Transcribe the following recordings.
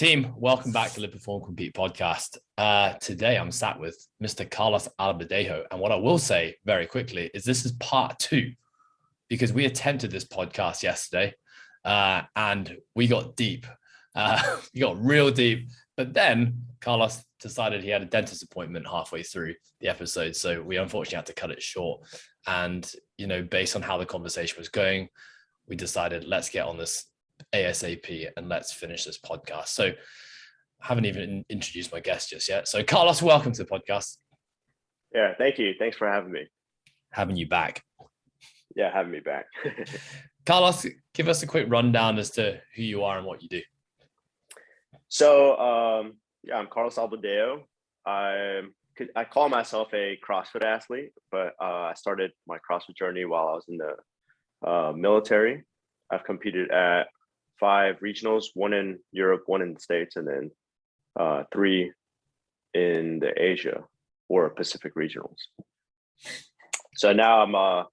Team, welcome back to the Perform Compete podcast. Today I'm sat with Mr. Carlos Albaladejo. And what I will say very quickly is this is part two, because we attempted this podcast yesterday and we got deep. We got real deep. But then Carlos decided he had a dentist appointment halfway through the episode. So we unfortunately had to cut it short. And, based on how the conversation was going, we decided let's get on this ASAP and let's finish this podcast. So I haven't even introduced my guest just yet. So Carlos, welcome to the podcast. Yeah, thank you. Thanks for having me. Having you back. Yeah, having me back. Carlos, give us a quick rundown as to who you are and what you do. So, I'm Carlos Albaladejo. I call myself a CrossFit athlete, but I started my CrossFit journey while I was in the military. I've competed at 5 regionals, 1 in Europe, 1 in the States, and then 3 in the Asia or Pacific regionals. So now I'm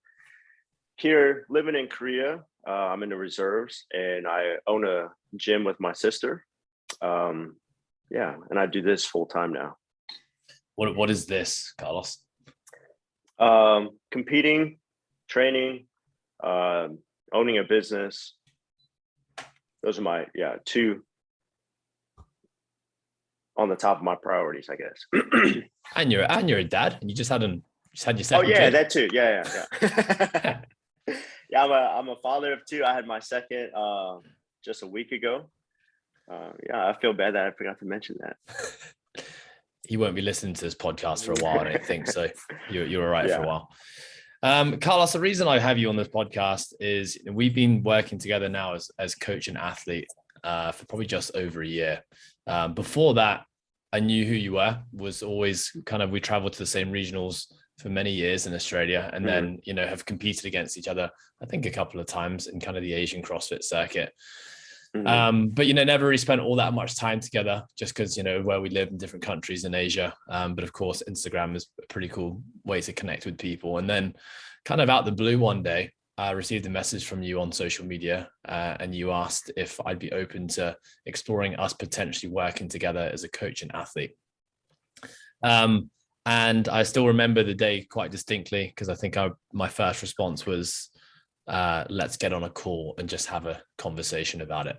here living in Korea. I'm in the reserves and I own a gym with my sister. And I do this full time now. What is this, Carlos? Competing, training, owning a business. Those are my 2 on the top of my priorities, I guess. and you're a dad, and you just had your second. Oh yeah, kid. that too. Yeah. Yeah, I'm a father of 2. I had my second just a week ago. I feel bad that I forgot to mention that. He won't be listening to this podcast for a while, I don't think. So you're all right for a while. Carlos, the reason I have you on this podcast is we've been working together now as coach and athlete for probably just over a year. Before that, I knew who you were, was always we traveled to the same regionals for many years in Australia, and then, have competed against each other, I think a couple of times in the Asian CrossFit circuit. But never really spent all that much time together just because where we live in different countries in Asia, but of course Instagram is a pretty cool way to connect with people. And then out the blue one day I received a message from you on social media, and you asked if I'd be open to exploring us potentially working together as a coach and athlete. And I still remember the day quite distinctly because I think my first response was, let's get on a call and just have a conversation about it.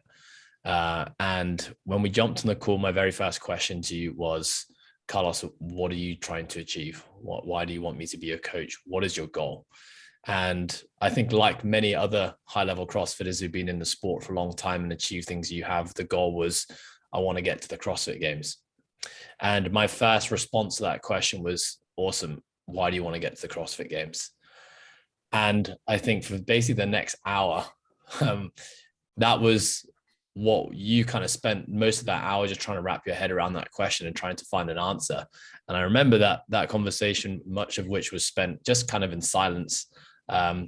And when we jumped on the call, my very first question to you was, Carlos, what are you trying to achieve? Why do you want me to be your coach? What is your goal? And I think like many other high-level CrossFitters who've been in the sport for a long time and achieved things you have, the goal was, I want to get to the CrossFit Games. And my first response to that question was, awesome. Why do you want to get to the CrossFit Games? And I think for basically the next hour, that was what you spent most of that hour just trying to wrap your head around that question and trying to find an answer. And I remember that conversation, much of which was spent just in silence.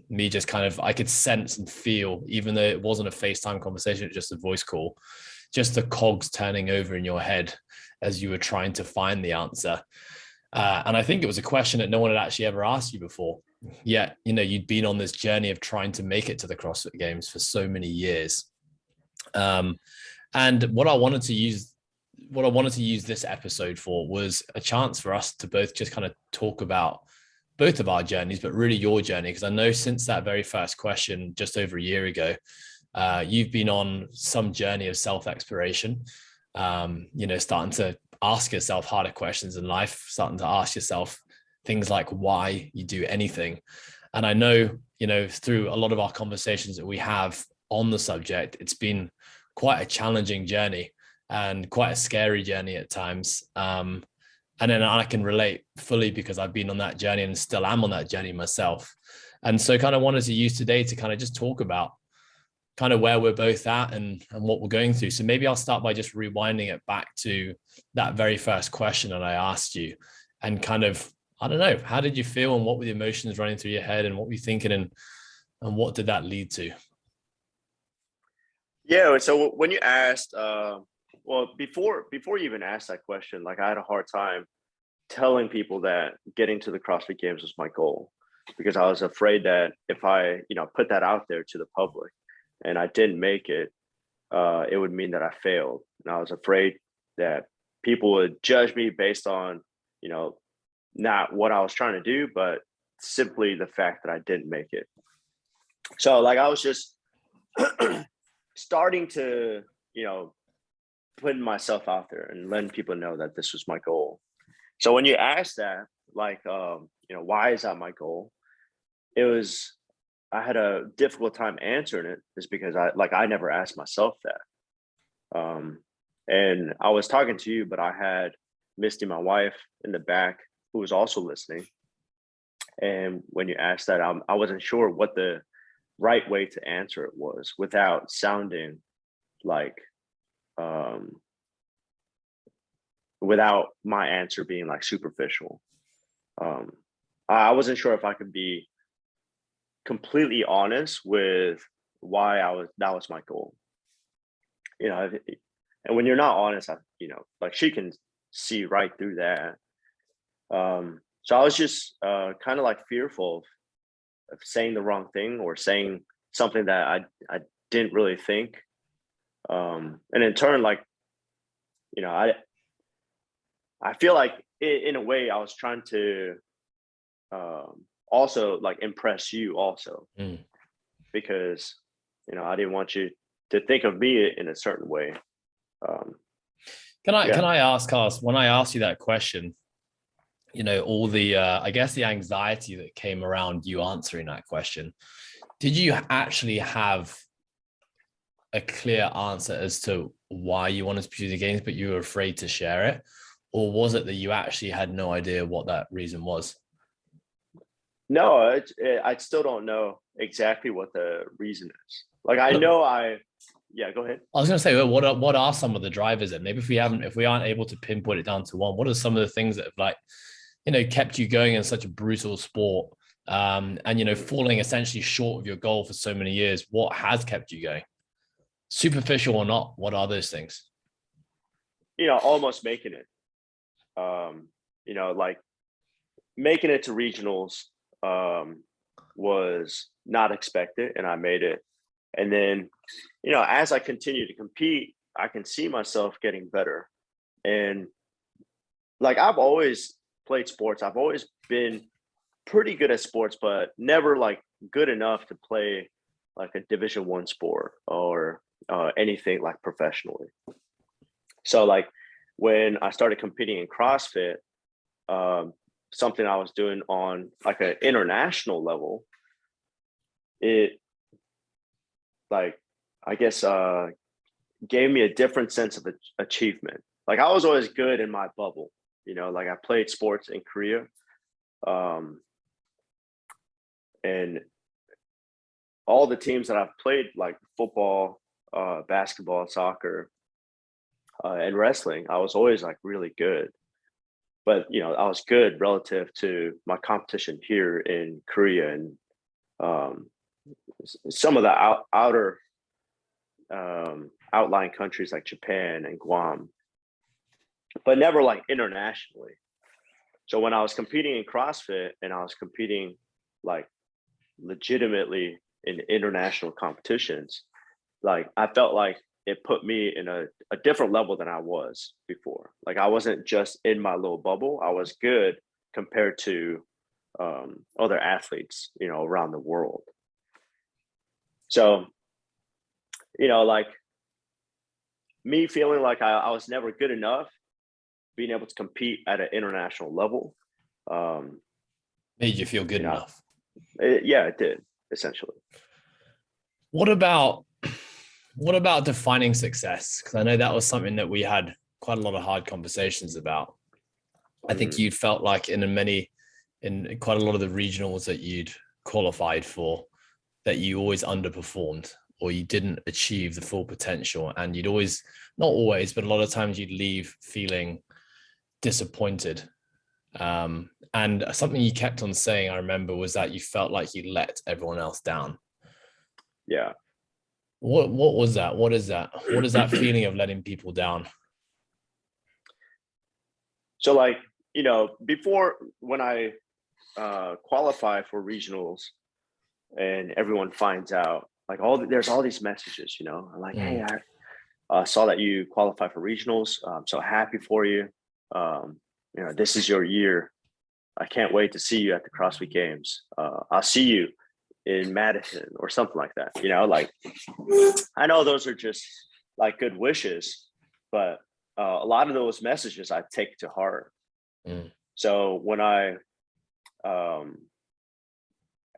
Me just I could sense and feel, even though it wasn't a FaceTime conversation, it was just a voice call, just the cogs turning over in your head as you were trying to find the answer. And I think it was a question that no one had actually ever asked you before. Yet, you'd been on this journey of trying to make it to the CrossFit Games for so many years. And what I wanted to use this episode for was a chance for us to both just talk about both of our journeys, but really your journey. Because I know since that very first question just over a year ago, you've been on some journey of self-exploration, starting to ask yourself harder questions in life, starting to ask yourself things like why you do anything. And I know, through a lot of our conversations that we have on the subject, it's been quite a challenging journey and quite a scary journey at times. And then I can relate fully because I've been on that journey and still am on that journey myself. And so wanted to use today to just talk about where we're both at and what we're going through. So maybe I'll start by just rewinding it back to that very first question that I asked you and I don't know, how did you feel and what were the emotions running through your head and what were you thinking and what did that lead to? Yeah. So when you asked, before you even asked that question, I had a hard time telling people that getting to the CrossFit Games was my goal because I was afraid that if I, put that out there to the public and I didn't make it, it would mean that I failed. And I was afraid that people would judge me based on, you know, not what I was trying to do, but simply the fact that I didn't make it. So like I was just starting to, you know, putting myself out there and letting people know that this was my goal. So when you ask that, like, you know, why is that my goal? I had a difficult time answering it, is because I never asked myself that. And I was talking to you, but I had Misty, my wife, in the back, who was also listening. And when you asked that, I wasn't sure what the right way to answer it was without sounding like, without my answer being like superficial. I wasn't sure if I could be completely honest with why that was my goal. You know, and when you're not honest, you know, like she can see right through that. So I was just kind of like fearful of saying the wrong thing or saying something that I didn't really think. And in turn, like, you know, I feel like in a way I was trying to also like impress you also, because, you know, I didn't want you to think of me in a certain way. Can I ask us, when I asked you that question, you know, all the I guess the anxiety that came around you answering that question, did you actually have a clear answer as to why you wanted to pursue the games, but you were afraid to share it? Or was it that you actually had no idea what that reason was? No, I still don't know exactly what the reason is. Like, I know yeah, go ahead. I was going to say, well, what are some of the drivers then? Maybe if we aren't able to pinpoint it down to one, what are some of the things that have, like, you know, kept you going in such a brutal sport, and, you know, falling essentially short of your goal for so many years? What has kept you going? Superficial or not, what are those things? You know, almost making it. You know, like making it to regionals was not expected, and I made it. And then, you know, as I continue to compete, I can see myself getting better. And like, I've always played sports. I've always been pretty good at sports, but never like good enough to play like a Division I sport or anything like professionally. So like when I started competing in CrossFit, something I was doing on like an international level, it like, I guess, gave me a different sense of achievement. Like, I was always good in my bubble, you know, like I played sports in Korea. And all the teams that I've played, like football, basketball, soccer, and wrestling, I was always like really good. But, you know, I was good relative to my competition here in Korea and some of the outer outlying countries like Japan and Guam, but never like internationally. So when I was competing in CrossFit and I was competing like legitimately in international competitions, like I felt like it put me in a different level than I was before. Like, I wasn't just in my little bubble. I was good compared to other athletes, you know, around the world. So, you know, like me feeling like I was never good enough, being able to compete at an international level, Made you feel good enough. Yeah, it did, essentially. What about defining success? Because I know that was something that we had quite a lot of hard conversations about. I think you'd felt like in quite a lot of the regionals that you'd qualified for, that you always underperformed or you didn't achieve the full potential. And you'd always, not always, but a lot of times you'd leave feeling disappointed. And something you kept on saying, I remember, was that you felt like you let everyone else down. Yeah. What was that? What is that? What is that feeling of letting people down? So like, you know, before, when I qualify for regionals and everyone finds out, like there's all these messages, you know, I'm like, hey, saw that you qualified for regionals. I'm so happy for you. This is your year. I can't wait to see you at the CrossFit Games. I'll see you in Madison or something like that. Like, I know those are just like good wishes, but a lot of those messages I take to heart. So when I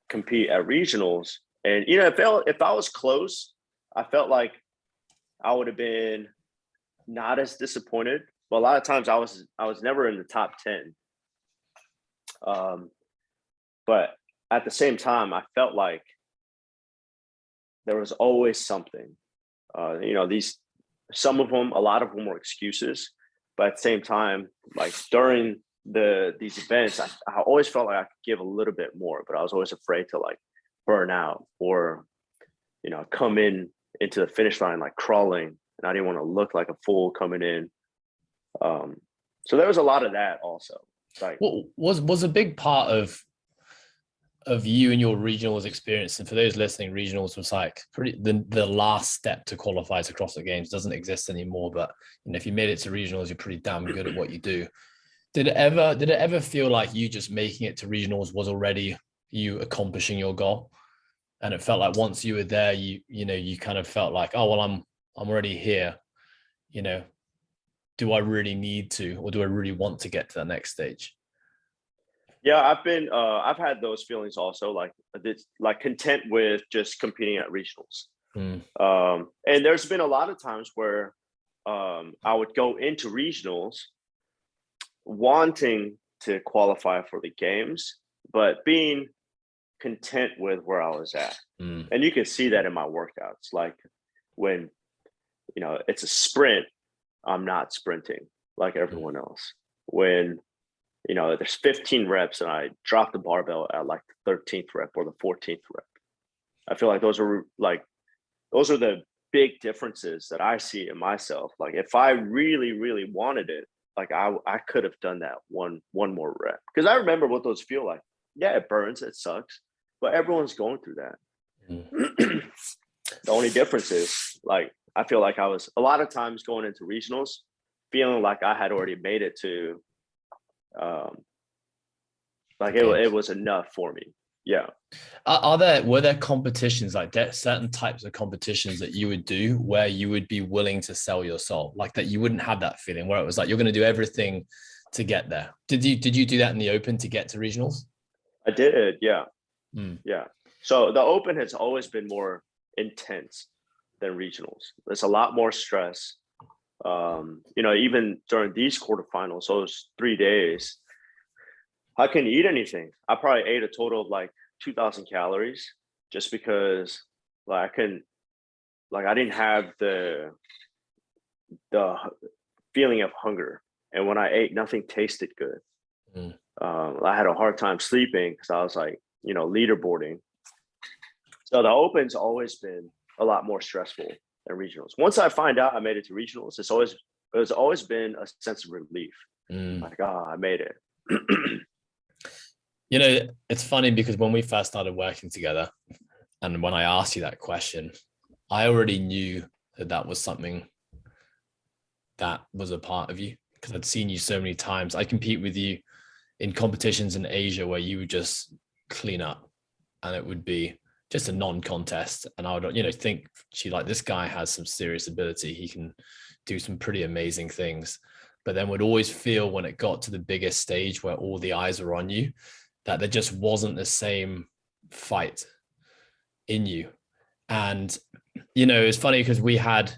compete at regionals, and if I was close, I felt like I would have been not as disappointed. But a lot of times I was never in the top 10. But at the same time, I felt like there was always something. A lot of them were excuses, but at the same time, like during these events, I always felt like I could give a little bit more, but I was always afraid to like burn out or come into the finish line like crawling, and I didn't want to look like a fool coming in. So there was a lot of that also. Like, what was a big part of you and your regionals experience, and for those listening, regionals was like the last step to qualify to CrossFit Games. Doesn't exist anymore, but if you made it to regionals, you're pretty damn good at what you do. Did it ever feel like you just making it to regionals was already you accomplishing your goal? And it felt like once you were there, you kind of felt like, oh, well, I'm already here. Do I really need to, or do I really want to get to that next stage? Yeah, I've had those feelings also, like content with just competing at regionals. And there's been a lot of times where I would go into regionals wanting to qualify for the games, but being content with where I was at. And you can see that in my workouts. Like when, it's a sprint, I'm not sprinting like everyone else. When, there's 15 reps and I drop the barbell at like the 13th rep or the 14th rep. I feel like those are the big differences that I see in myself. Like if I really, really wanted it, like I could have done that one more rep. Because I remember what those feel like. Yeah, it burns, it sucks, but everyone's going through that. The only difference is, like, I feel like I was a lot of times going into regionals feeling like I had already made it to it was enough for me. Yeah. Were there competitions, like certain types of competitions that you would do where you would be willing to sell your soul, like that you wouldn't have that feeling where it was like you're going to do everything to get there? Did you do that in the Open to get to regionals? I did. Yeah. Yeah. So the Open has always been more intense than regionals. There's a lot more stress. Even during these quarterfinals, those 3 days, I couldn't eat anything. I probably ate a total of like 2,000 calories just because like I didn't have the feeling of hunger. And when I ate, nothing tasted good. I had a hard time sleeping because I was like, leaderboarding. So the Open's always been a lot more stressful than regionals. Once I find out I made it to regionals, it's always been a sense of relief. Like, I made it. It's funny because when we first started working together, and when I asked you that question, I already knew that was something that was a part of you because I'd seen you so many times. I compete with you in competitions in Asia where you would just clean up and it would be just a non-contest. And I would, think, this guy has some serious ability. He can do some pretty amazing things. But then would always feel when it got to the biggest stage where all the eyes are on you, that there just wasn't the same fight in you. And, it's funny because we had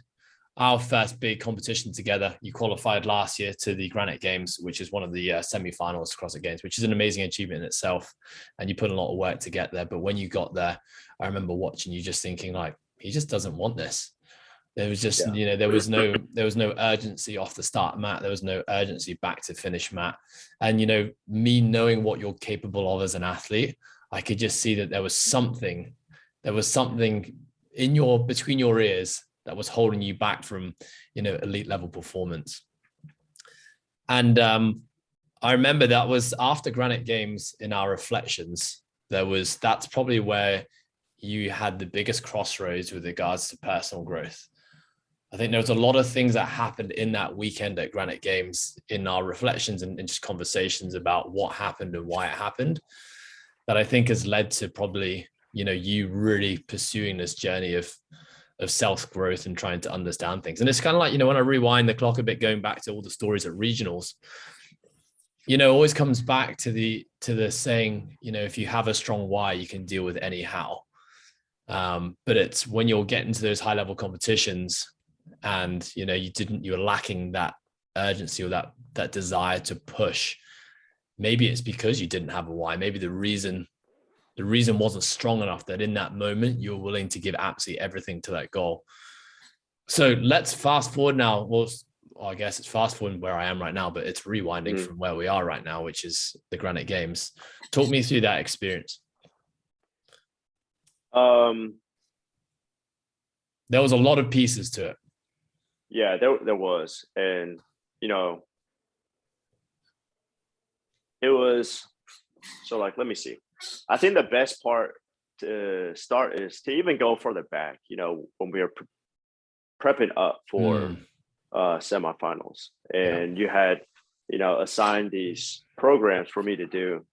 our first big competition together. You qualified last year to the Granite Games, which is one of the semi-finals CrossFit Games, which is an amazing achievement in itself. And you put a lot of work to get there. But when you got there, I remember watching you just thinking like, he just doesn't want this. There was just, there was no urgency off the start mat. There was no urgency back to finish mat. And, me knowing what you're capable of as an athlete, I could just see that there was something in between your ears that was holding you back from, elite level performance. And I remember that was after Granite Games in our reflections, that's probably where you had the biggest crossroads with regards to personal growth. I think there was a lot of things that happened in that weekend at Granite Games in our reflections and just conversations about what happened and why it happened that I think has led to probably, you really pursuing this journey of self growth and trying to understand things. And it's kind of like, when I rewind the clock a bit, going back to all the stories at regionals, always comes back to the saying, if you have a strong why, you can deal with any how. But it's when you're getting to those high level competitions and you're lacking that urgency or that desire to push. Maybe it's because you didn't have a why. Maybe the reason wasn't strong enough that in that moment you're willing to give absolutely everything to that goal. So let's fast forward now. Well, I guess it's fast forwarding where I am right now, but it's rewinding from where we are right now, which is the Granite Games. Talk me through that experience. There was a lot of pieces to it. Yeah, there was. And, it was, so like, let me see. I think the best part to start is to even go further back, when we were prepping up for semifinals, and you had, assigned these programs for me to do.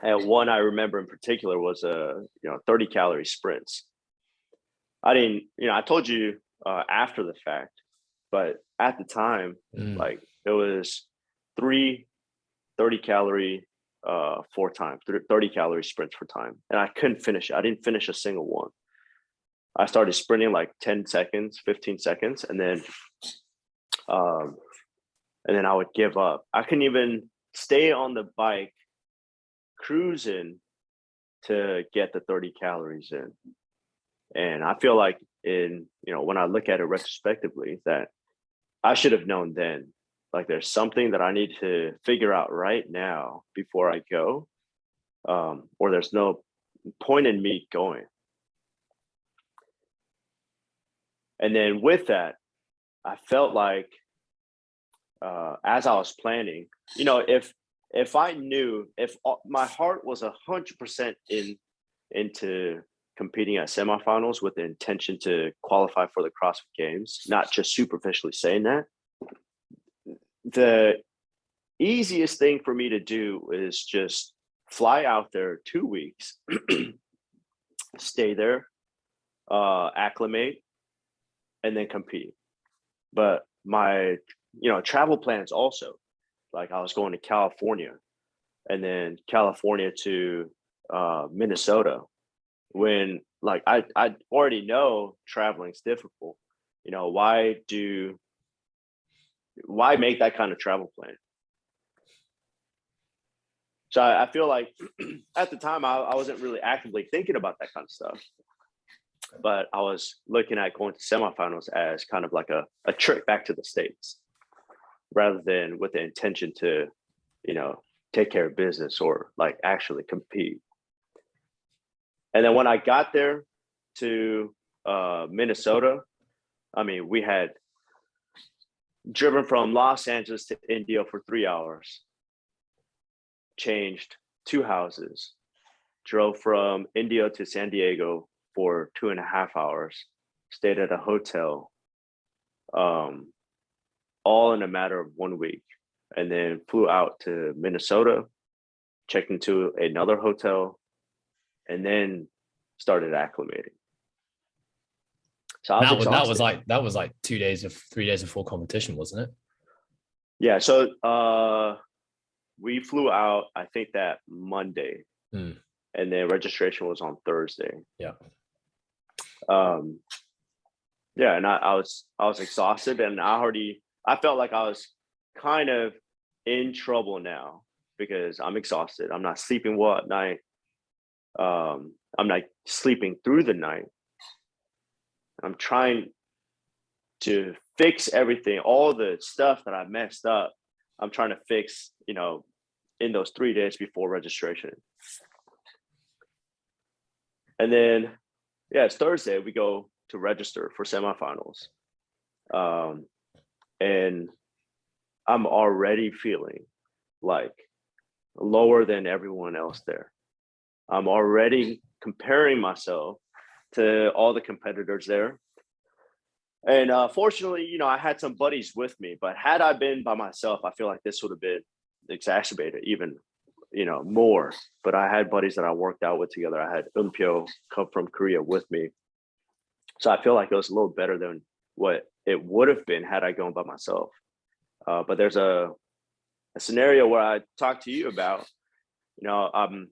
And one I remember in particular was 30 calorie sprints. I didn't, I told you after the fact, but at the time, like it was 30 calorie 4 times, 30 calorie sprints for time. And I couldn't finish it. I didn't finish a single one. I started sprinting like 10 seconds, 15 seconds. And then I would give up. I couldn't even stay on the bike cruising to get the 30 calories in. And I feel like when I look at it retrospectively, that I should have known then, like there's something that I need to figure out right now before I go, or there's no point in me going. And then with that, I felt like as I was planning, if I knew, if my heart was 100% into competing at semifinals with the intention to qualify for the CrossFit Games, not just superficially saying that, the easiest thing for me to do is just fly out there 2 weeks, stay there, acclimate, and then compete. But my, travel plans also, like I was going to California and then California to Minnesota, when like I already know traveling's difficult. Why make that kind of travel plan? So I feel like at the time I wasn't really actively thinking about that kind of stuff, but I was looking at going to semifinals as kind of like a trip back to the States, rather than with the intention to, take care of business or like actually compete. And then when I got there to Minnesota, I mean, we had driven from Los Angeles to India for 3 hours, changed 2 houses, drove from India to San Diego for 2.5 hours, stayed at a hotel, all in a matter of 1 week, and then flew out to Minnesota, checked into another hotel, and then started acclimating. So I was exhausted. That was like 3 days before competition, wasn't it? Yeah. So we flew out, I think that Monday, and then registration was on Thursday. Yeah. Yeah, and I was exhausted, and I felt like I was kind of in trouble now because I'm exhausted. I'm not sleeping well at night. I'm not sleeping through the night. I'm trying to fix everything, all the stuff that I messed up. I'm trying to fix, in those 3 days before registration. And then, it's Thursday, we go to register for semifinals. And I'm already feeling like lower than everyone else there. I'm already comparing myself to all the competitors there. And fortunately, I had some buddies with me, but had I been by myself, I feel like this would have been exacerbated even, more. But I had buddies that I worked out with together. I had Umpyo come from Korea with me. So I feel like it was a little better than what it would have been had I gone by myself. But there's a scenario where I talked to you about, I'm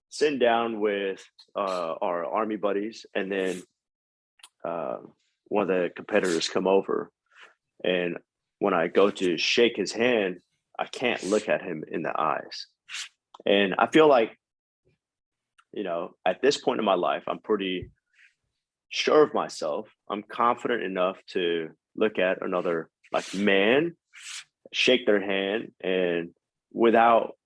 sitting down with our Army buddies, and then one of the competitors come over, and when I go to shake his hand, I can't look at him in the eyes. And I feel like, at this point in my life, I'm pretty sure of myself. I'm confident enough to look at another like man, shake their hand, and without,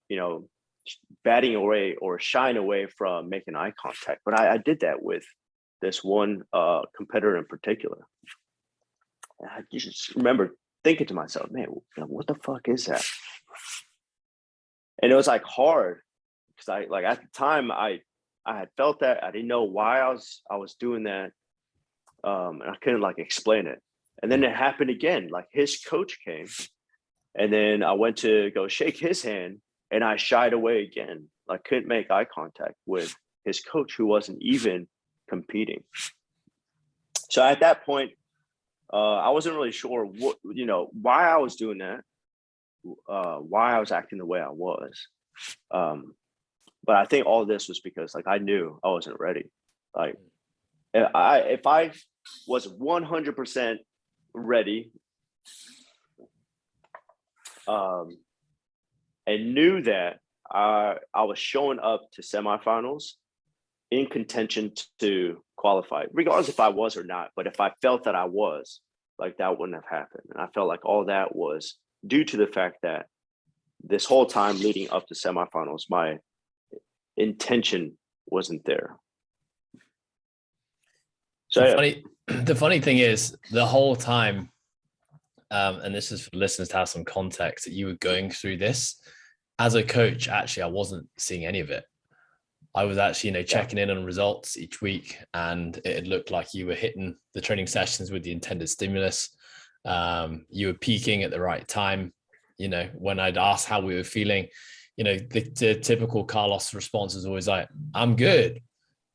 batting away or shying away from making eye contact. But I did that with this one competitor in particular. And I just remember thinking to myself, man, what the fuck is that? And it was like hard because I like at the time I had felt that. I didn't know why I was doing that. And I couldn't like explain it. And then it happened again. Like his coach came, and then I went to go shake his hand, and I shied away again. Like couldn't make eye contact with his coach, who wasn't even competing. So at that point, I wasn't really sure what, why I was doing that, why I was acting the way I was. But I think all this was because like I knew I wasn't ready. Like if I was 100% ready, and knew that I was showing up to semifinals in contention to qualify, regardless if I was or not. But if I felt that I was, like that wouldn't have happened. And I felt like all that was due to the fact that this whole time leading up to semifinals, my intention wasn't there. So the funny thing is, the whole time, and this is for listeners to have some context, that you were going through this as a coach. Actually, I wasn't seeing any of it. I was actually, checking in on results each week, and it looked like you were hitting the training sessions with the intended stimulus. You were peaking at the right time. When I'd ask how we were feeling, the typical Carlos response is always like, "I'm good."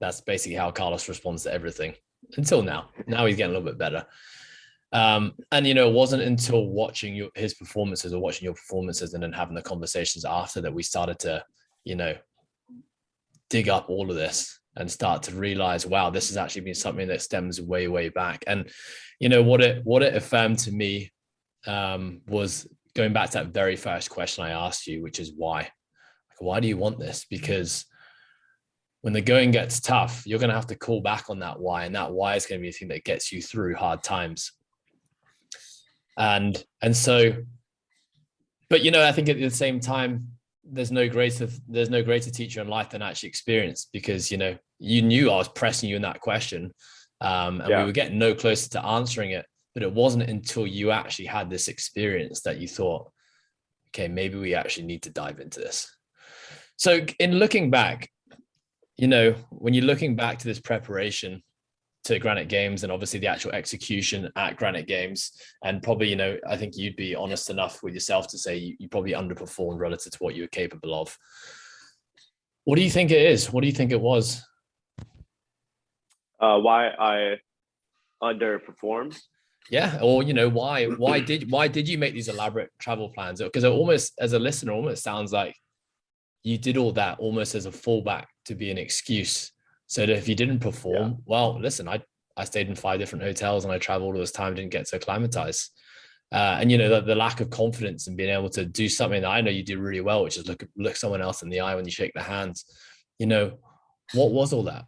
That's basically how Carlos responds to everything until now. Now he's getting a little bit better. And it wasn't until watching his performances or watching your performances and then having the conversations after that we started to, dig up all of this and start to realize, wow, this has actually been something that stems way, way back. And what it affirmed to me was going back to that very first question I asked you, which is why. Like, why do you want this? Because when the going gets tough, you're going to have to call back on that why, and that why is going to be the thing that gets you through hard times. And so, but I think at the same time, there's no greater teacher in life than actually experience, because you knew I was pressing you in that question, and we were getting no closer to answering it. But it wasn't until you actually had this experience that you thought, okay, maybe we actually need to dive into this. So in looking back, when you're looking back to this preparation to Granite Games and obviously the actual execution at Granite Games, and probably, I think you'd be honest enough with yourself to say you probably underperformed relative to what you were capable of. What do you think it is? What do you think it was? Why I underperformed? Yeah. Or, why did you make these elaborate travel plans? Because it almost, as a listener, almost sounds like you did all that almost as a fallback to be an excuse. So that if you didn't perform, well, listen, I stayed in 5 different hotels and I traveled all this time, didn't get to acclimatize. And the lack of confidence and being able to do something that I know you do really well, which is look someone else in the eye when you shake their hands. What was all that?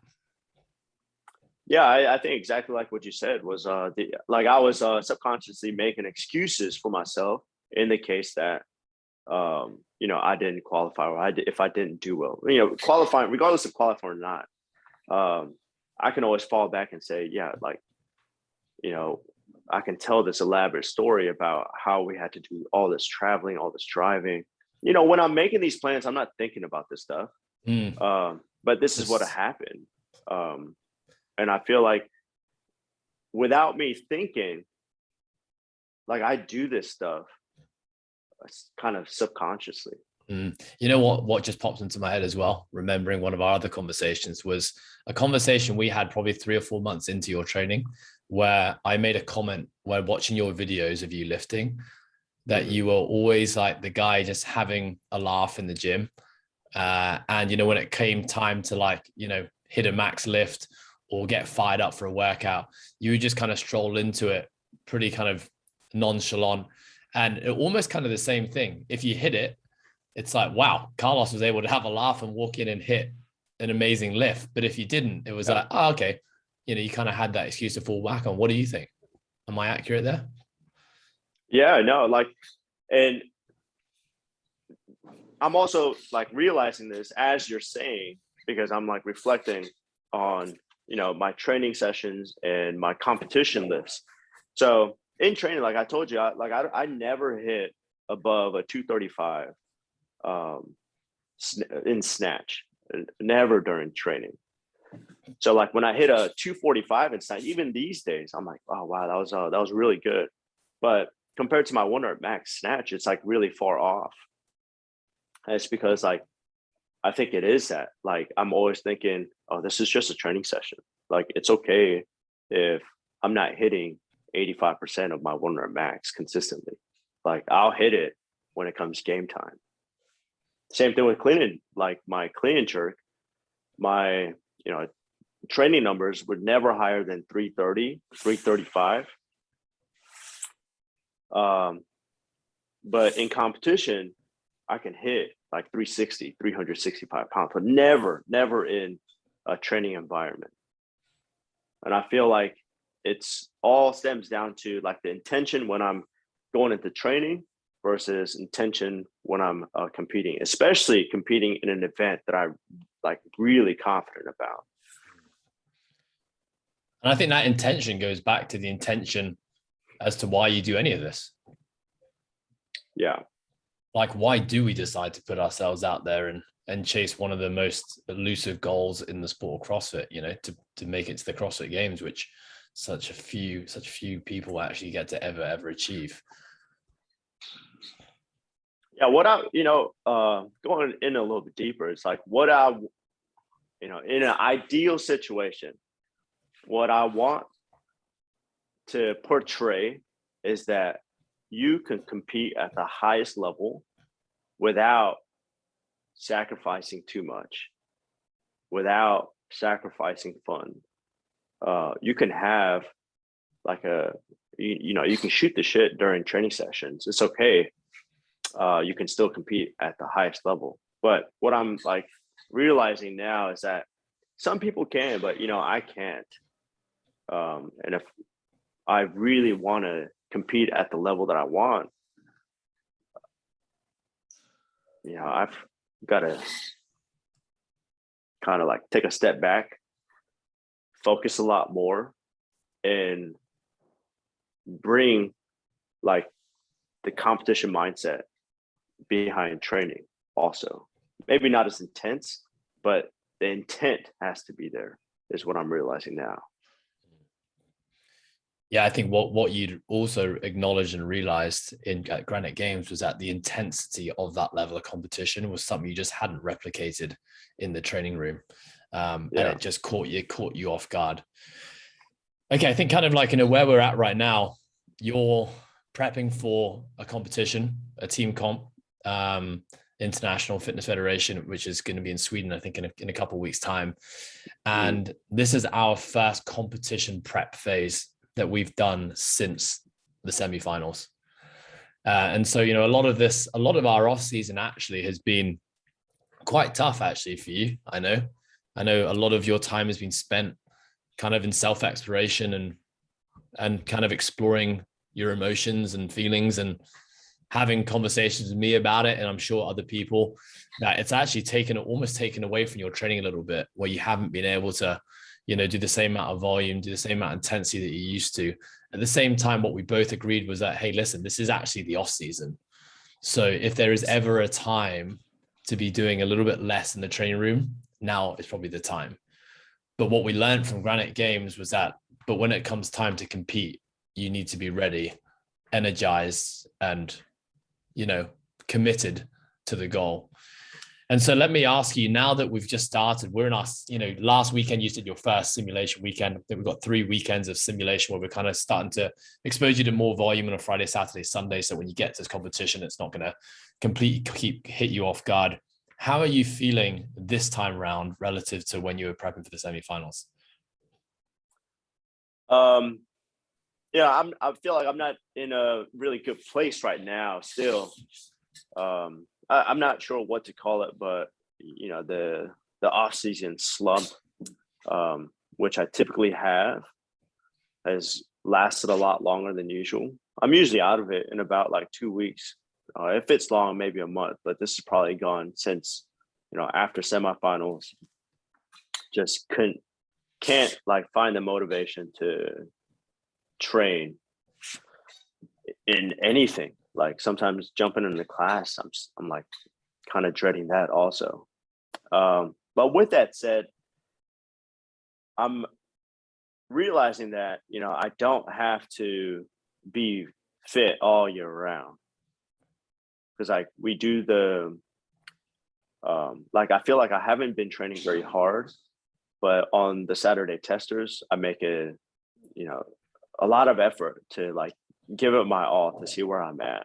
Yeah, I think exactly like what you said was I was subconsciously making excuses for myself in the case that I didn't qualify, or if I didn't do well. Qualifying, regardless of qualifying or not, I can always fall back and say, I can tell this elaborate story about how we had to do all this traveling, all this driving. When I'm making these plans, I'm not thinking about this stuff. But this is what happened. And I feel like without me thinking, like I do this stuff kind of subconsciously. You know what just popped into my head as well, remembering one of our other conversations, was a conversation we had probably 3 or 4 months into your training, where I made a comment when watching your videos of you lifting that you were always like the guy just having a laugh in the gym. And, you know, when it came time to like, you know, hit a max lift or get fired up for a workout, you would just kind of stroll into it pretty kind of nonchalant. And it almost kind of the same thing. If you hit it, it's like, wow, Carlos was able to have a laugh and walk in and hit an amazing lift. But if you didn't, it was like, oh, okay. You know, you kind of had that excuse to fall back on. What do you think? Am I accurate there? Yeah, no, like, and I'm also like realizing this as you're saying, because I'm like reflecting on, you know, my training sessions and my competition lifts. So in training, like I told you, I never hit above a 235 in snatch, never during training. So like when I hit a 245 in snatch, even these days, I'm like, oh wow, that was really good. But compared to my 100 max snatch, it's like really far off. And it's because like I think it is that like I'm always thinking, oh, this is just a training session. Like it's okay if I'm not hitting 85% of my 100 max consistently. Like I'll hit it when it comes game time. Same thing with cleaning, like my clean and jerk, my, you know, training numbers were never higher than 330, 335. But in competition, I can hit like 360, 365 pounds, but never in a training environment. And I feel like it's all stems down to like the intention when I'm going into training versus intention when I'm competing, especially competing in an event that I'm like really confident about. And I think that intention goes back to the intention as to why you do any of this. Yeah. Like, why do we decide to put ourselves out there and chase one of the most elusive goals in the sport of CrossFit, you know, to make it to the CrossFit Games, which such a few people actually get to ever achieve. Yeah, going in a little bit deeper, it's like in an ideal situation, what I want to portray is that you can compete at the highest level without sacrificing too much, without sacrificing fun. You can have like you can shoot the shit during training sessions. It's okay. You can still compete at the highest level. But what I'm like realizing now is that some people can, but I can't. And if I really want to compete at the level that I want, I've got to kind of like take a step back, focus a lot more, and bring like the competition mindset behind training also. Maybe not as intense, but the intent has to be there, is what I'm realizing now. Yeah, I think what you'd also acknowledged and realized at Granite Games was that the intensity of that level of competition was something you just hadn't replicated in the training room. And it just caught you off guard. Okay, I think kind of like, where we're at right now, you're prepping for a competition, a team comp, International Fitness Federation, which is going to be in Sweden, I think in a couple of weeks' time. And this is our first competition prep phase that we've done since the semifinals. And so, a lot of our off season actually has been quite tough actually for you. I know a lot of your time has been spent kind of in self-exploration and kind of exploring your emotions and feelings and having conversations with me about it. And I'm sure other people, that it's actually almost taken away from your training a little bit, where you haven't been able to, do the same amount of volume, do the same amount of intensity that you used to. At the same time, what we both agreed was that, hey, listen, this is actually the off season. So if there is ever a time to be doing a little bit less in the training room, now is probably the time. But what we learned from Granite Games was that, but when it comes time to compete, you need to be ready energized and, committed to the goal. And so let me ask you, now that we've just started, we're in our, last weekend, you did your first simulation weekend. I think we've got 3 weekends of simulation where we're kind of starting to expose you to more volume on a Friday, Saturday, Sunday. So when you get to this competition, it's not going to completely hit you off guard. How are you feeling this time round relative to when you were prepping for the semifinals? I feel like I'm not in a really good place right now still. I'm not sure what to call it, but the off-season slump, which I typically have, has lasted a lot longer than usual. I'm usually out of it in about like 2 weeks. If it's long, maybe a month, but this is probably gone since, after semifinals. Just can't like find the motivation to train in anything. Like sometimes jumping into class, I'm like kind of dreading that also. But with that said, I'm realizing that, I don't have to be fit all year round. Because we do I feel like I haven't been training very hard, but on the Saturday testers, I make a lot of effort to like give it my all to see where I'm at.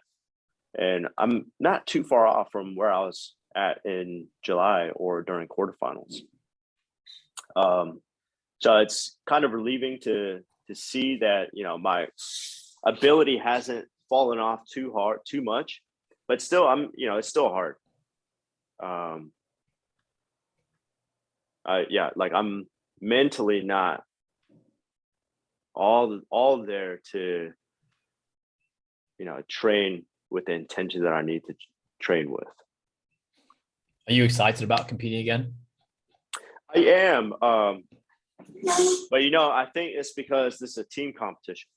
And I'm not too far off from where I was at in July or during quarterfinals. So it's kind of relieving to see that, my ability hasn't fallen off too much, but still it's still hard. I'm mentally not all there to train with the intention that I need to train with. Are you excited about competing again? I am, but I think it's because this is a team competition.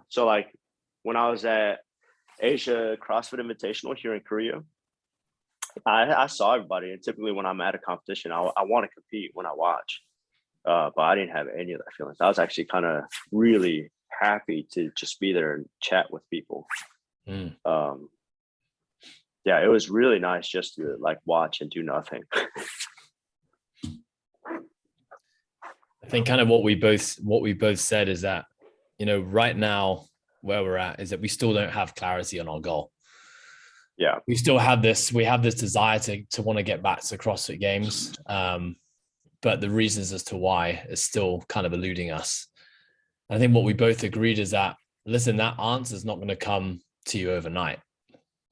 So like when I was at Asia CrossFit Invitational here in Korea, I saw everybody, and typically when I'm at a competition, I want to compete when I watch. But I didn't have any of that feelings. I was actually kind of really happy to just be there and chat with people. It was really nice just to like watch and do nothing. I think kind of what we both said is that, right now where we're at is that we still don't have clarity on our goal. Yeah. We still have this desire to want to get back to CrossFit Games. But the reasons as to why is still kind of eluding us. I think what we both agreed is that, listen, that answer is not going to come to you overnight.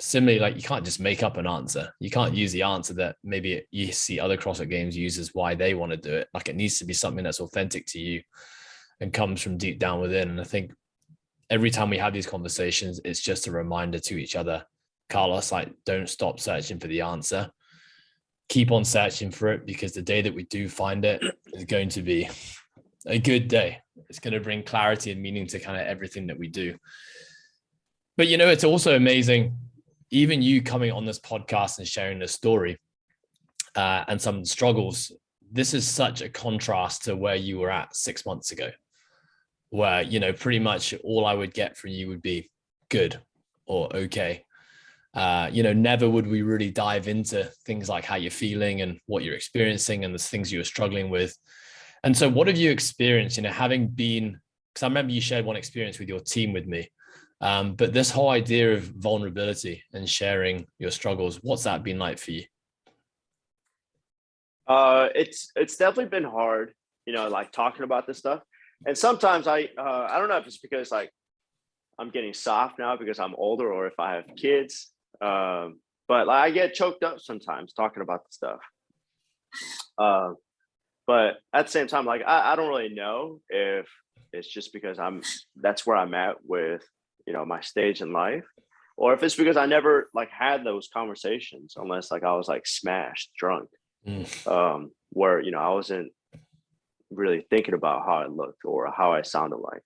Similarly, like you can't just make up an answer. You can't use the answer that maybe you see other CrossFit Games use as why they want to do it. Like it needs to be something that's authentic to you and comes from deep down within. And I think every time we have these conversations, it's just a reminder to each other, Carlos, like don't stop searching for the answer. Keep on searching for it, because the day that we do find it is going to be a good day. It's going to bring clarity and meaning to kind of everything that we do. But, it's also amazing, even you coming on this podcast and sharing this story and some struggles. This is such a contrast to where you were at 6 months ago, where, pretty much all I would get from you would be good or okay. Never would we really dive into things like how you're feeling and what you're experiencing and the things you were struggling with. And so what have you experienced, having been, because I remember you shared one experience with your team with me, but this whole idea of vulnerability and sharing your struggles, what's that been like for you? It's definitely been hard, like talking about this stuff. And sometimes I don't know if it's because like I'm getting soft now because I'm older, or if I have kids. But like, I get choked up sometimes talking about the stuff. But at the same time, like I don't really know if it's just because that's where I'm at with, my stage in life, or if it's because I never like had those conversations unless like I was like smashed drunk, where, I wasn't really thinking about how I looked or how I sounded like.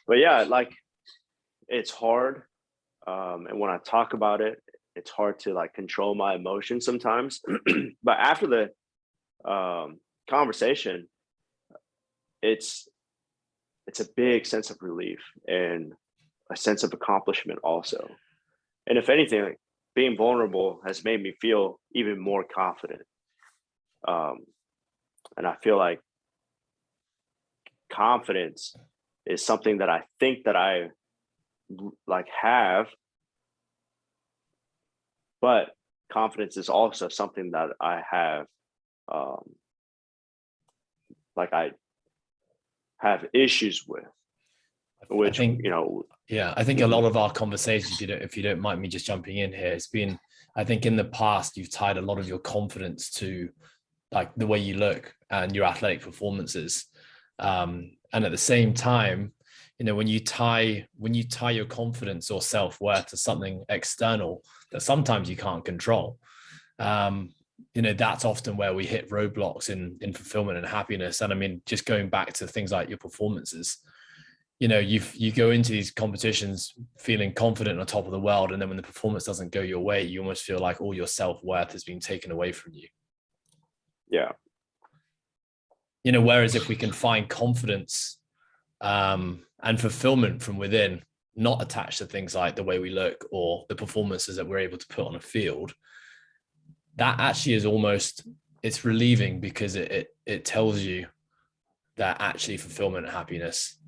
But yeah, like it's hard. And when I talk about it, it's hard to like control my emotions sometimes. But after the conversation, it's it's a big sense of relief and a sense of accomplishment also. And if anything, like, being vulnerable has made me feel even more confident. And I feel like confidence is something that I think that I like have, but confidence is also something that I have, like I have issues with, I which, think, you know. yeah, I think a Mhm. lot of our conversations, if you don't mind me just jumping in here, it's been, I think in the past, you've tied a lot of your confidence to like the way you look and your athletic performances. And at the same time, you know, when you tie your confidence or self-worth to something external that sometimes you can't control, you know, that's often where we hit roadblocks in fulfillment and happiness. And I mean, just going back to things like your performances, you know, you go into these competitions feeling confident on top of the world, and then when the performance doesn't go your way, you almost feel like all your self-worth has been taken away from you. Yeah. You know, whereas if we can find confidence and fulfillment from within, not attached to things like the way we look or the performances that we're able to put on a field, that actually is almost, it's relieving, because it tells you that actually fulfillment, happiness,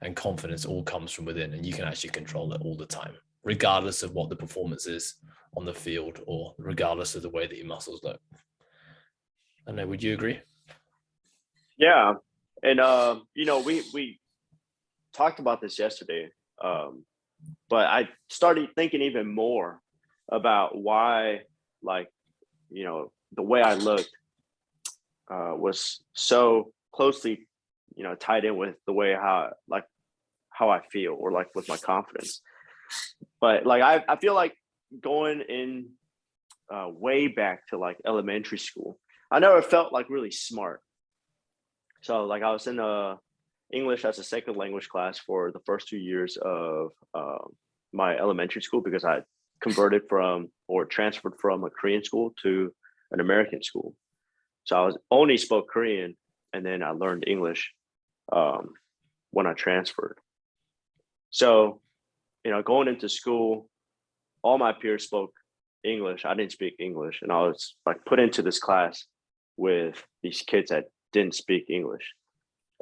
and confidence all comes from within, and you can actually control it all the time, regardless of what the performance is on the field or regardless of the way that your muscles look. I know, would you agree? Yeah. And, you know, we talked about this yesterday, but I started thinking even more about why, like, you know, the way I looked was so closely, you know, tied in with the way how I feel, or like with my confidence. But like I feel like going in way back to like elementary school, I never felt like really smart. So like I was in English as a second language class for the first 2 years of my elementary school, because I converted from or transferred from a Korean school to an American school. So I was only spoke Korean, and then I learned English um, when I transferred. So, you know, going into school, all my peers spoke English. I didn't speak English, and I was like put into this class with these kids that didn't speak English.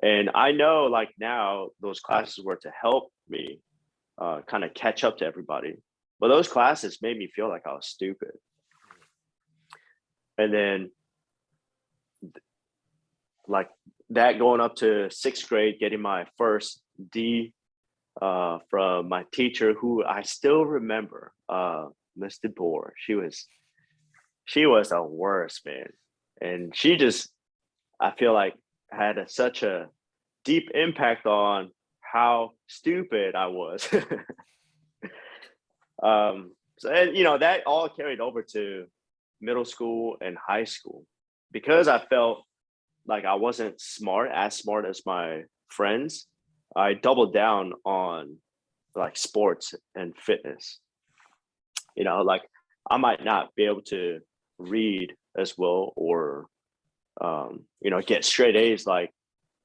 And I know like now those classes were to help me kind of catch up to everybody. But those classes made me feel like I was stupid. And then like that going up to sixth grade, getting my first D from my teacher, who I still remember, Miss DeBoer. She was the worst, man. And she just, I feel like, had such a deep impact on how stupid I was. So, and you know, that all carried over to middle school and high school, because I felt like I wasn't as smart as my friends. I doubled down on like sports and fitness. You know, like I might not be able to read as well, or you know, get straight A's like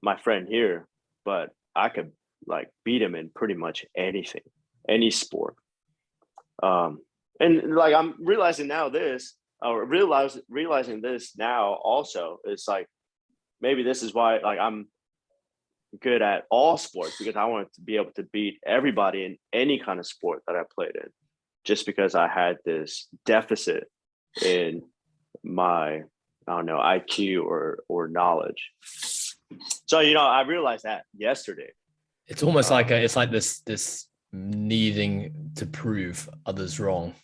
my friend here, but I could like beat him in pretty much anything, any sport. And like I'm realizing now this, or realizing this now also, is like maybe this is why like I'm good at all sports, because I wanted to be able to beat everybody in any kind of sport that I played in, just because I had this deficit in my, I don't know, IQ or knowledge. So, you know, I realized that yesterday. It's almost like it's like this needing to prove others wrong.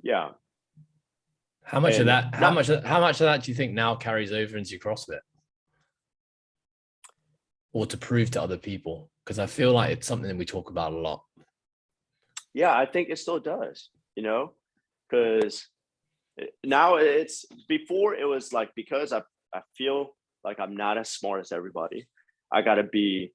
Yeah. How much of And that, not, how much of that do you think now carries over into CrossFit, or to prove to other people? Because I feel like it's something that we talk about a lot. yeah, I think it still does, you know, because now it's, before it was like, because I feel like I'm not as smart as everybody. I got to be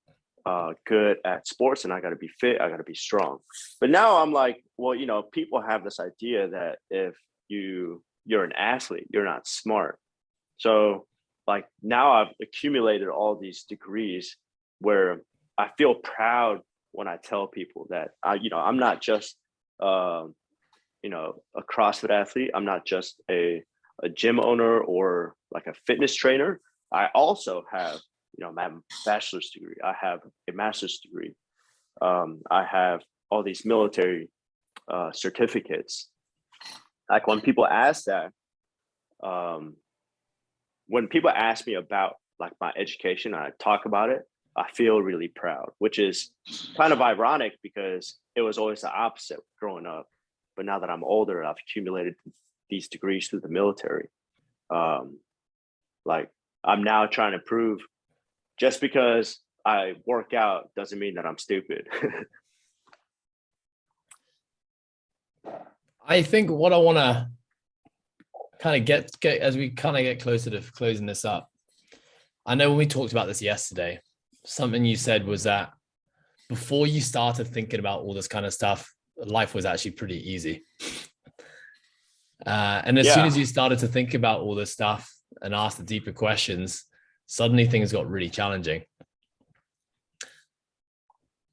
good at sports, and I got to be fit. I got to be strong. But now I'm like, well, you know, people have this idea that if you're an athlete, you're not smart. So like now I've accumulated all these degrees where I feel proud when I tell people that I'm not just a CrossFit athlete. I'm not just a gym owner or like a fitness trainer. I also have my bachelor's degree. I have a master's degree. I have all these military certificates. Like when people ask that, when people ask me about like my education, and I talk about it, I feel really proud, which is kind of ironic because it was always the opposite growing up. But now that I'm older, I've accumulated these degrees through the military. Like I'm now trying to prove just because I work out doesn't mean that I'm stupid. I think what I want to kind of get as we kind of get closer to closing this up, I know when we talked about this yesterday, something you said was that before you started thinking about all this kind of stuff, life was actually pretty easy. And as soon as you started to think about all this stuff and ask the deeper questions, suddenly things got really challenging.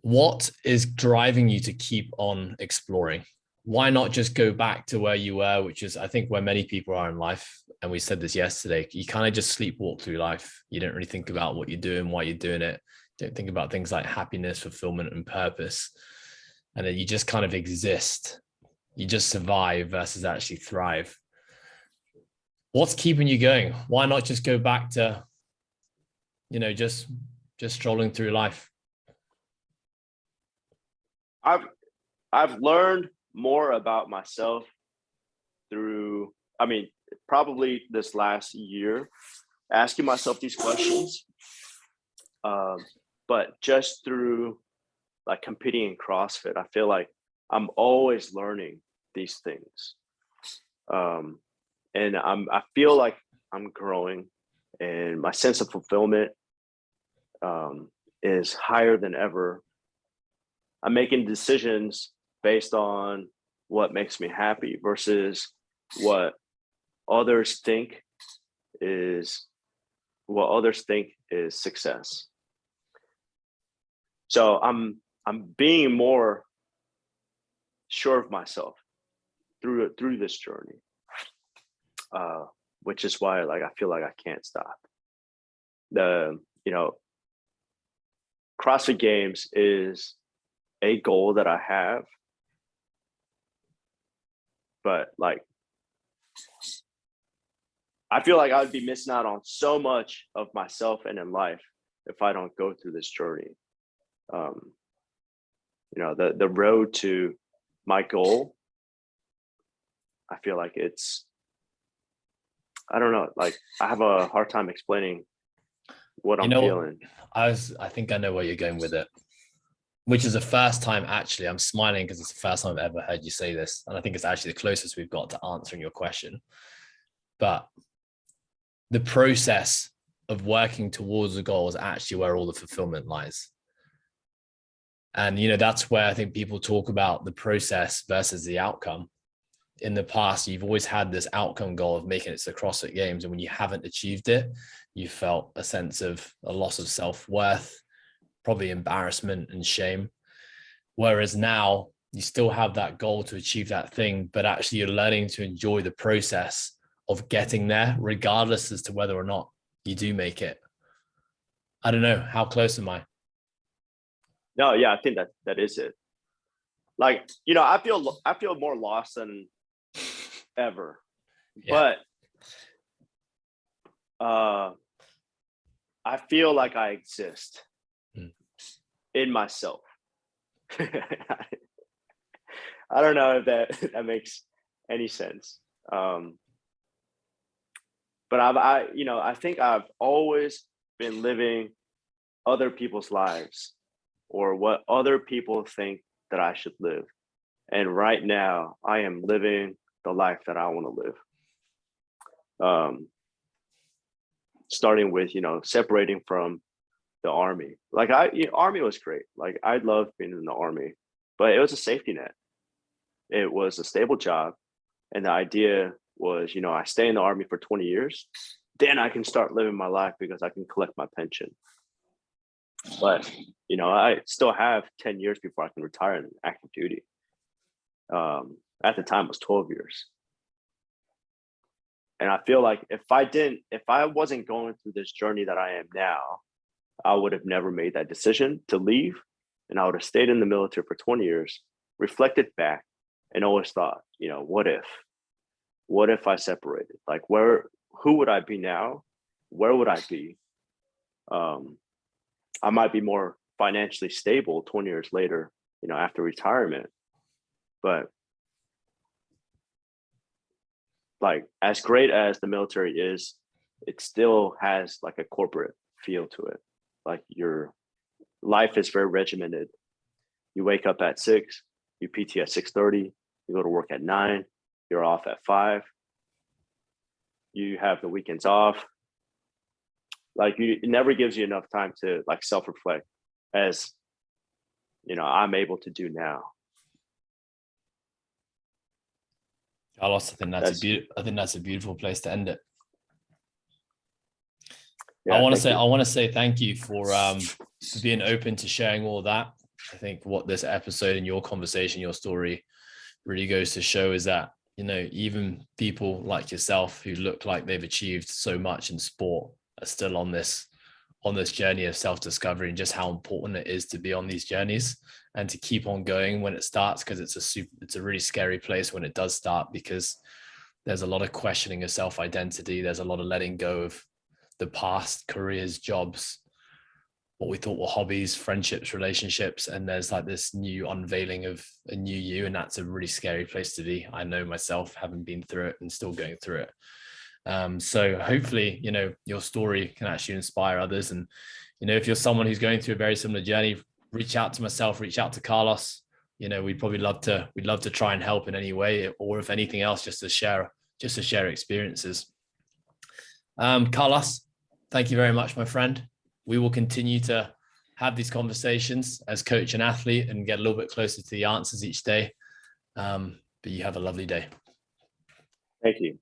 What is driving you to keep on exploring? Why not just go back to where you were, which is, I think, where many people are in life. And we said this yesterday, you kind of just sleepwalk through life. You don't really think about what you're doing, why you're doing it. Don't think about things like happiness, fulfillment, and purpose. And then you just kind of exist. You just survive versus actually thrive. What's keeping you going? Why not just go back to, just strolling through life? I've learned more about myself through, probably this last year, asking myself these questions. But just through like competing in CrossFit, I feel like I'm always learning these things. And I feel like I'm growing, and my sense of fulfillment is higher than ever. I'm making decisions based on what makes me happy versus what others think is success. So I'm being more sure of myself through this journey, which is why I feel like I can't stop. CrossFit Games is a goal that I have, but I feel like I would be missing out on so much of myself and in life if I don't go through this journey. The road to my goal, I feel like I don't know, I have a hard time explaining what I'm feeling. I think I know where you're going with it, which is the first time, actually, I'm smiling because it's the first time I've ever heard you say this. And I think it's actually the closest we've got to answering your question. But the process of working towards a goal is actually where all the fulfillment lies. And, that's where I think people talk about the process versus the outcome. In the past, you've always had this outcome goal of making it to the CrossFit Games. And when you haven't achieved it, you felt a sense of a loss of self-worth, probably embarrassment and shame. Whereas now you still have that goal to achieve that thing, but actually you're learning to enjoy the process of getting there, regardless as to whether or not you do make it. I don't know. How close am I? No, yeah, I think that is it. I feel more lost than ever, yeah. But I feel like I exist in myself. I don't know if that makes any sense. But I think I've always been living other people's lives or what other people think that I should live. And right now I am living the life that I want to live. Starting with, separating from the army. Army was great. I loved being in the army, but it was a safety net. It was a stable job. And the idea was, I stay in the army for 20 years, then I can start living my life because I can collect my pension. But, you know, I still have 10 years before I can retire in active duty. At the time it was 12 years. And I feel like if I wasn't going through this journey that I am now, I would have never made that decision to leave. And I would have stayed in the military for 20 years, reflected back, and always thought, you know, what if I separated? Like, who would I be now? Where would I be? I might be more financially stable 20 years later, you know, after retirement. But like, as great as the military is, it still has like a corporate feel to it. Like, your life is very regimented. You wake up at 6, you PT at 6:30, you go to work at 9, you're off at 5. You have the weekends off. Like, it never gives you enough time to like self-reflect, as, you know, I'm able to do now. Carlos, I think that's a beautiful place to end it. Yeah, I want to say thank you for being open to sharing all that. I think what this episode and your conversation, your story really goes to show is that, you know, even people like yourself who look like they've achieved so much in sport are still on this journey of self-discovery, and just how important it is to be on these journeys and to keep on going when it starts, because it's a really scary place when it does start, because there's a lot of questioning of self-identity. There's a lot of letting go of the past, careers, jobs, what we thought were hobbies, friendships, relationships, and there's like this new unveiling of a new you, and that's a really scary place to be. I know myself, having been through it and still going through it. So hopefully, you know, your story can actually inspire others. And, you know, if you're someone who's going through a very similar journey, reach out to myself, reach out to Carlos. You know, we'd love to try and help in any way, or if anything else, just to share experiences. Carlos, thank you very much, my friend. We will continue to have these conversations as coach and athlete and get a little bit closer to the answers each day. But you have a lovely day. Thank you.